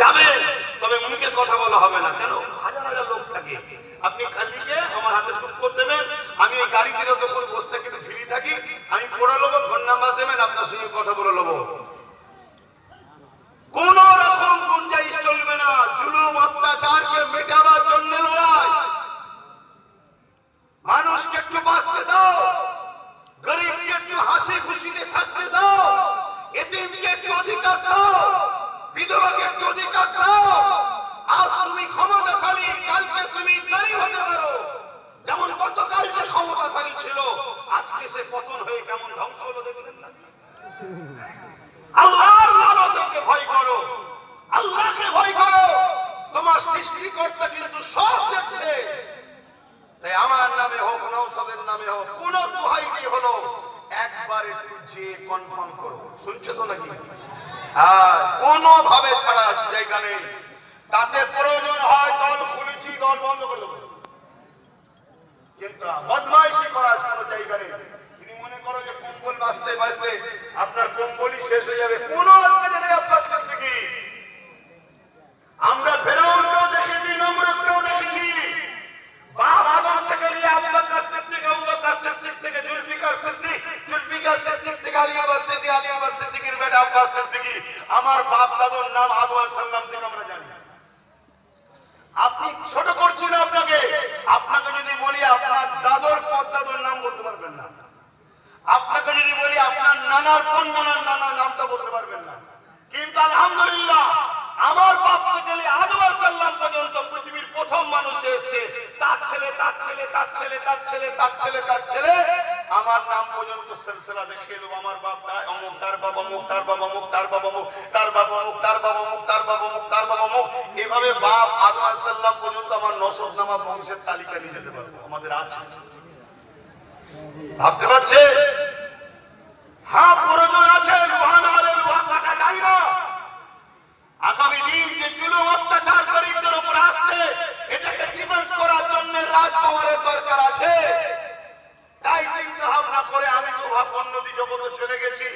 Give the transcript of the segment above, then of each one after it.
যাবে, তবে মুখে কথা বলা হবে না। কেন? হাজার হাজার লোক থাকে। আপনি কাজীকে আমার হাতে টুক করে দেবেন, আমি এই গাড়িতে যতক্ষণ বসে থাকি একটু ফ্রি থাকি, আমি পড়ে নেবো, ফোন নাম্বার দেবেন, আপনার সঙ্গে কথা বলে নেবো। কোন রকম গুঞ্জাইশ চলবে না। জুলুম অত্যাচারকে মেটাবার জন্য লড়াই। মানুষকে একটু বাঁচতে দাও, গরিবকে একটু হাসি খুশিতে থাকতে দাও, এতিমকে একটু অধিকার দাও, বিধবাকে একটু অধিকার দাও। আজ তুমি ক্ষমতাশালী, কালকে তুমি দাঁড়িয়ে হতে পারো। যেমন গতকাল যে ক্ষমতাশালী ছিল, আজকে সে পতন হয়ে কেমন ধ্বংস হলো দেখলেন না? আল্লাহর লানতকে ভয় করো, আল্লাহকে ভয় করো। তোমার সৃষ্টিকর্তা কিন্তু সব দেখছে। তাই আমার নামে হোক, নওশাদের নামে হোক, কোন দোহাই দিয়ে হলো একবার একটু যে কনফার্ম করো। শুনছো তো নাকি? কোন ভাবে ছাড়া জায়গা নেই। তাতে প্রয়োজন হয় দল খুলেছি, দল বন্ধ করে দেবো, কিন্তু বদমাইশি করার কোনো জায়গা নেই। তুমি মনে করো যে কম্বল বাঁচতে বাঁচতে আপনার কম্বলই শেষ হয়ে যাবে, কোন কাজে নেই আপনার কাছ থেকে। আমরা ফেরাউনকেও দেখেছি, নমরুদকেও দেখেছি। বাপ আদম থেকে নিয়ে আবু বকর সিদ্দিক, আবু বকর সিদ্দিক থেকে জুলফিকার সিদ্দিক, জুলফিকার সিদ্দিক থেকে আলী আব্বাস সিদ্দিক, আলী আব্বাস সিদ্দিকের বেটা আব্বাস সিদ্দিকী। আমার বাপ দাদুর নাম আদম আলাইহিস সালাম থেকে আমরা জানি। আপনি ছোট করছি না আপনাকে। আপনাকে যদি বলি আপনার দাদুর পরদাদুর নাম বলতে পারবেন না। আপনাকে যদি বলি আপনার নানার কোন নানার নামটা বলতে পারবেন না। কিন্তু আলহামদুলিল্লাহ আমার বাপ থেকে আদম আলাইহিস সালাম পর্যন্ত পৃথিবীর প্রথম মানুষ এসেছে, তার ছেলে তার ছেলে তার ছেলে তার ছেলে তার ছেলে তার ছেলে, আমার নাম পর্যন্ত সিলসিলা দেখিয়ে দেবো। আমার বাপ অমুক, তার বাবা অমুক, তার বাবা অমুক, তার বাবা অমুক, তার বাবা অমুক, তার বাবা অমুক, তার বাবা অমুক, তার বাবা অমুক। এভাবে বাপ আদম আলাইহিস সালাম পর্যন্ত আমার নসবনামা বংশের তালিকা নিয়ে যেতে পারবো। আমাদের আছে, ভাবতে পারছে? হ্যাঁ, প্রয়োজন আছে। লোহা না হলে লোহা কাটা যায় না। আগামী দিন যে জুলুম অত্যাচার গরিবদের উপর আসছে, এটাকে ডিফেন্স করার জন্য রাজ পাওয়ারের দরকার আছে। তাই চিন্তা ভাবনা করে আমি তো অন্যদিকে জগতে চলে গেছি,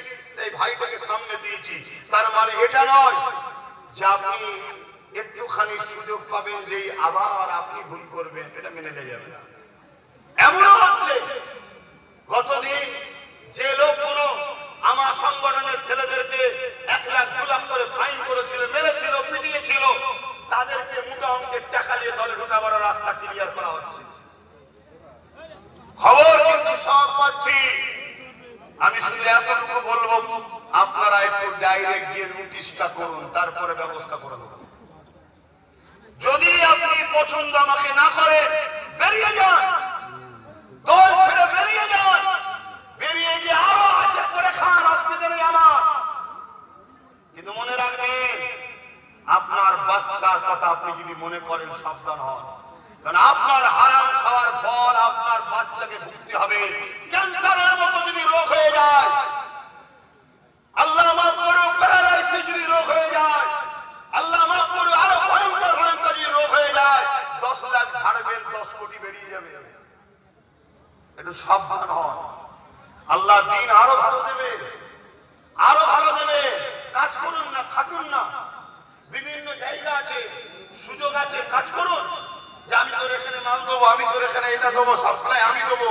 এই ভাইটাকে সামনে দিয়েছি। তার মানে এটা নয় যে আপনি একটুখানি সুযোগ পাবেন যে আবার আপনি ভুল করবেন, এটা মেনে নেওয়া যাবে না। এমনও হচ্ছে গতদিন যে লোকগুলো আমার সংগঠনের ছেলেদেরকে 1 লাখ 2 লাখ করে ফাইন করেছিল, মেরেছিল, পিটিয়েছিল, তাদেরকে মোটা অঙ্কের টাকা দিয়ে দলে ঢোকাবার রাস্তা ক্লিয়ার করা হচ্ছে। খবর কিন্তু সব পাচ্ছি। আমি শুধু এতটুকু বলবো, আপনারা একটু ডাইরেক্ট গিয়ে নোটিশটা করুন, তারপরে ব্যবস্থা করে দেবো। যদি আপনি পছন্দ আমাকে না করেন, বেরিয়ে যান, দল ছেড়ে বেরিয়ে যান। বেরিয়ে গিয়ে আরো আছে করে খান, অসুবিধা নেই আমার। কিন্তু মনে রাখবেন, আপনার বাচ্চার কথা আপনি যদি মনে করেন, সাবধান হন। কারণ আপনার হারাম খাওয়ার ফল আপনার বাচ্চাকে ভুগতে হবে। ক্যান্সারের মতো যদি রোগ হয়ে যায়, আল্লাহ মাফ করুক, প্যারালাইসিস যদি রোগ হয়ে যায়, আল্লাহ মাফ করুক, আরো ভয়ঙ্কর ভয়ঙ্কর যদি রোগ হয়ে যায়, 10 লাখ ছাড়বেন, 10 কোটি বেরিয়ে যাবে। একটু সাবধান হন। আল্লাহ দিন আরো ভালো দেবে, আরো ভালো দেবে। কাজ করুন না, খাটুন না। বিভিন্ন জায়গা আছে, সুযোগ আছে, কাজ করুন। যে আমি তোর এখানে মাল দেবো, আমি তোর এখানে এটা দেবো, সাপ্লাই আমি দেবো,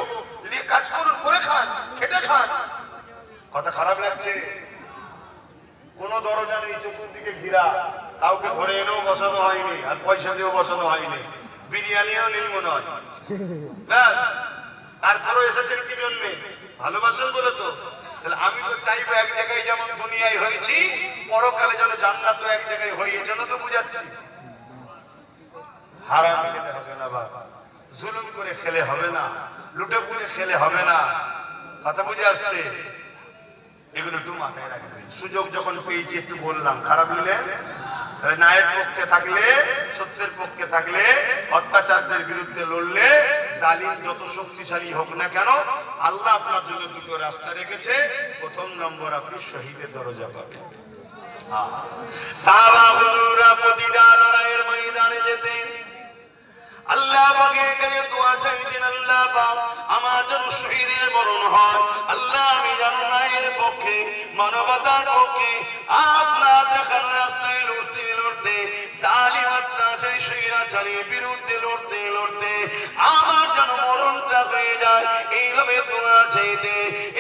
নিয়ে কাজ করুন, করে খান, খেটে খান। কথা খারাপ লাগছে? কোন দরজা নেই, চতুর্দিকে ঘিরা, কাউকে ধরে এনেও বসানো হয়নি, আর পয়সা দিয়েও বসানো হয়নি, বিরিয়ানিও নেই মনে হয়। ব্যাস, তারপরও এসেছেন কি জন্যে? ভালোবাসেন বলে তো। তাহলে আমি তো চাইবো এক জায়গায় যেমন দুনিয়ায় হয়েছি, পরকালে যেন জান্নাত এক জায়গায় হই, এই জন্য তো বুঝাচ্ছি। হারাম খেলে হবে না বাবা, জুলুম করে খেলে হবে না, লুটে পুটে খেলে হবে না। কথা বুঝে আসছে? এগুলো একটু মাথায় রাখবেন। সুযোগ যখন পেয়েছি একটু বললাম, খারাপ হলে তাহলে ন্যায়ের পক্ষে থাকলে, সত্যের পক্ষে থাকলে, অত্যাচারদের বিরুদ্ধে লড়লে, জালিম যত শক্তিশালী হোক না কেন, আল্লাহ আপনার জন্য দুটো রাস্তা রেখেছে। প্রথম নম্বর, আপনি শহীদের দরজা পাবেন। সাহাবা হুজুররা প্রতিটা লড়াইয়ের ময়দানে যেতেন, আল্লাহ পাকের কাছে দোয়া চাইতেন, আল্লাহ পাক আমার যেন শহীদের মরণ হয়। আল্লাহ আমি যেন ন্যায়ের পক্ষে, মানবতার পক্ষে, আপনার দেখানো রাস্তায় লড়তে লড়তে শয়তানের বিরুদ্ধে লড়তে লড়তে আমার যেন মরণটা হয়ে যায়, এইভাবে দোয়া চাইতে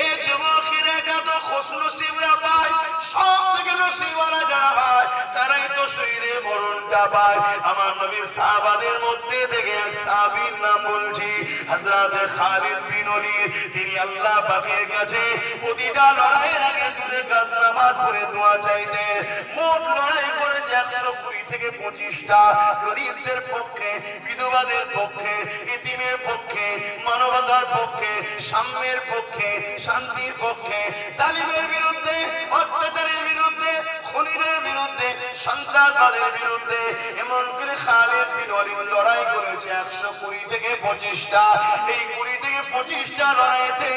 এই যুবকের এটা তো খুশনসিবরা পায়, সব থেকে নসিবওয়ালা যারা হয় তারাই তো শহীদের মরণটা পায়। আমার নবীর সাহাবাদের মধ্যে থেকে এক সাহাবীর নাম বলছি, হযরত খালিদ বিন ওলীদ। তিনি আল্লাহ পাকের কাছে প্রতিটা লড়াইয়ের আগে দুই রাকাত নামাজ পড়ে দোয়া চাইতেন। মোট লড়াই করেছে 120 থেকে 25টা, গরীবদের পক্ষে, বিধবাদের পক্ষে, ইতিমের পক্ষে, মানবতার পক্ষে, সাম্যের পক্ষে, শান্তির পক্ষে, জালিমের বিরুদ্ধে, অত্যাচারের বিরুদ্ধে, খুনিদের বিরুদ্ধে, সন্ত্রাসবাদের বিরুদ্ধে। এমন করে খালিদ বিন ওলীদ লড়াই করেছে 120 থেকে 25টা। এই 20 থেকে 25টা লড়াইতে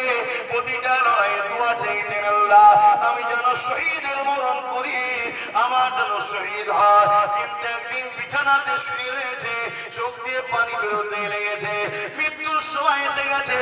প্রতিটা লড়াইয়ে দোয়া চাইতেন, আল্লাহ আমি যেন শহীদের মরণ করি, আমার যেন শহীদ হয়। কিন্তু একদিন বিছানাতে শুয়ে রয়েছে, চোখ দিয়ে পানি বেরোতে লেগেছে, মৃত্যুর সময় এসে গেছে।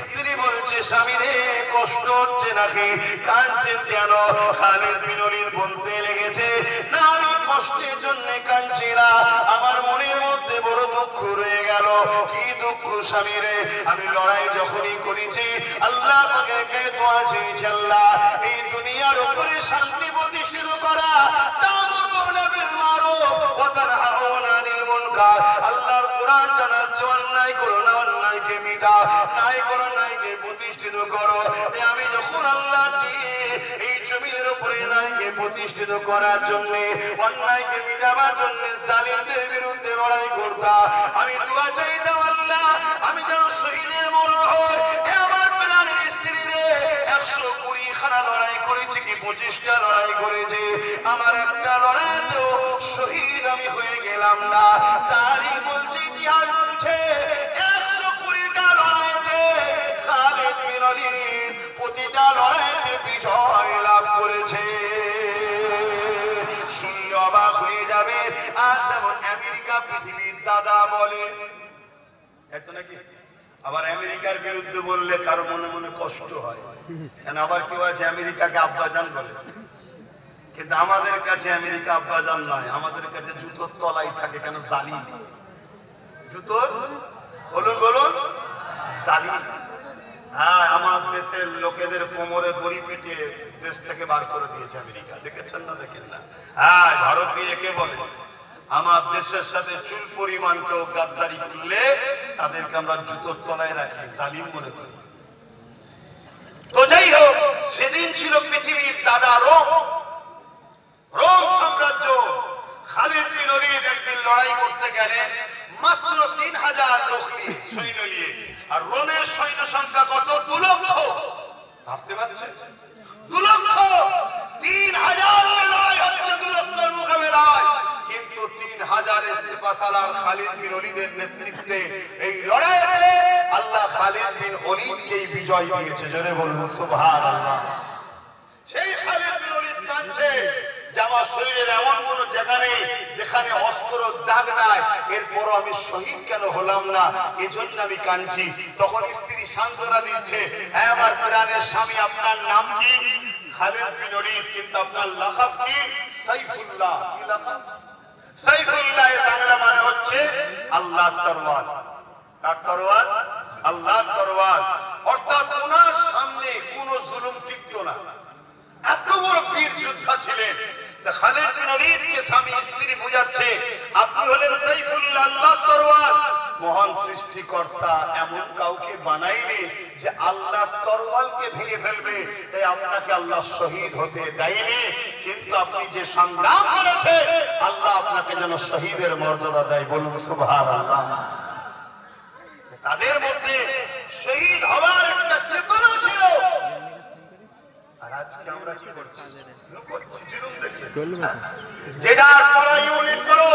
স্ত্রী বলছে, স্বামী রে কষ্ট হচ্ছে নাকি, কাঁদছেন কেন? খালিদ বিন ওলীদ বলতে লেগেছে, না আমি কষ্টের জন্য কাঁদছি না, আমার মনের মধ্যে বড় দুঃখ রয়ে গেল। কি দুঃখ স্বামী রে? আমি লড়াই যখনই করেছি আল্লাহ পাকে দোয়া চেয়েছি, আল্লাহ এই দুনিয়ার উপরে শান্তি প্রতিষ্ঠিত করা, তা'মুরুনা বিল মারুফ ওয়া তানহাউনা আনিল মুনকার। আল্লাহর কোরআন জানাচ্ছে অন্যায় করো না, অন্যায়কে মিটাও, ন্যায় করো, ন্যায়কে প্রতিষ্ঠিত করো। আমি যখন আল্লাহ এই জমিনের উপরে ন্যায়কে প্রতিষ্ঠিত করার জন্য, অন্যায়কে মিটাবার জন্য জালিমদের বিরুদ্ধে লড়াই করতাম, আমি দোয়া চাইতাম, আল্লাহ আমি যেন শহীদের মরণ হয়। আমার প্রাণের স্ত্রী রে 120 খানা লড়াই করেছে কি 25টা লড়াই করেছে, আমার একটা লড়াইতেও শহীদ আমি হয়ে গেলাম না। তারই বলছে, ইতিহাস বলছে 120টা লড়াইতে খালিদ বিন ওলীদ প্রতিটা লড়াইতে বিজয় লাভ করেছে। শুনলে অবাক হয়ে যাবে। আজ যেমন আমেরিকা পৃথিবীর দাদা বলে, এত নাকি আবার আমেরিকার বিরুদ্ধে বললে কারো মনে মনে কষ্ট হয়, কেন আবার কেউ আছে আমেরিকাকে আব্বাজান বলে, কিন্তু আমাদের কাছে আমেরিকা আব্বাজান নয়, আমাদের কাছে জুতোর তলায় থাকে। কেন? জালিম। জুতোর বলুন বলুন জালিম। হ্যাঁ, আমার দেশের লোকেদের কোমরে দড়ি পিটিয়ে দেশ থেকে বার করে দিয়েছে আমেরিকা, দেখেছেন না? দেখেন না? হ্যাঁ, ভারতীয় একে বলে। আমার দেশের সাথে চুল পরিমাণ কেউ গাদ্দারি করলে তাদেরকে আমরা জুতোর তলায় রাখি, জালিম মনে করি। তো যাই হোক, সেদিন ছিল পৃথিবীর দাদা রোম, রোম সাম্রাজ্য। খালিদ বিন ওলীদ একদিন লড়াই করতে গেলেন মাত্র 3000 লোক নিয়ে, সৈন্য নিয়ে। আর রোমের সৈন্য সংখ্যা কত? 2 লক্ষ। ভাবতে পারছেন? 2 লক্ষ। 3000 লড়াই হচ্ছে 2 লক্ষের মোকাবেলায়। কিন্তু 3000 সিপাহসালার খালিদ বিন ওলীদের নেতৃত্বে এই লড়াইয়ে আল্লাহ খালিদ বিন ওলীদকেই বিজয় দিয়েছে। জোরে বলুন সুবহানাল্লাহ। সেই খালিদ বিন ওলীদ কাঁদছে যে আমার শরীরের এমন কোন জায়গা নেই যেখানে অস্ত্র দাগ নাই, এরপরও আমি শহীদ কেন হলাম না, এজন্য আমি কাঁদছি। তখন স্ত্রী সান্ত্বনা দিচ্ছে, আমার প্রাণের স্বামী আপনার নাম কি? খালিদ বিন ওলীদ, কিন্তু আপনার লাকাব কি? সাইফুল্লাহ। কি লাকাব? সাইফুল্লাহ এর বাংলা মানে হচ্ছে আল্লাহর তরোয়ার। কার তরোয়ার? আল্লাহর তরোয়ার। অর্থাৎ ওনার সামনে কোনো জুলুম টিকতো না। এত বড় বীর যোদ্ধা ছিলেন। খালিদ বিন ওলীদকে স্বামী স্ত্রী বুঝাচ্ছে, আপনি হলেন সাইফুল্লাহ, আল্লাহর তরোয়ার। মহান সৃষ্টিকর্তা এমন কাউকে বানাইনি যে আল্লাহর তরোয়ালকে ভেঙে ফেলবে, তাই আপনাকে আল্লাহ শহীদ হতে দেয়নি। কিন্তু আপনি যে সংগ্রাম করেছেন, আল্লাহ আপনাকে যেন শহীদের মর্যাদা দেয়। বলুন সুবহানাল্লাহ। তাদের মধ্যে শহীদ হওয়ার একটা চেতনা ছিল। আর আজকে আমরা কি করছি? লুকোচ্ছি, জুলুম দেখে। যে যার পড়া ইউনিট করো,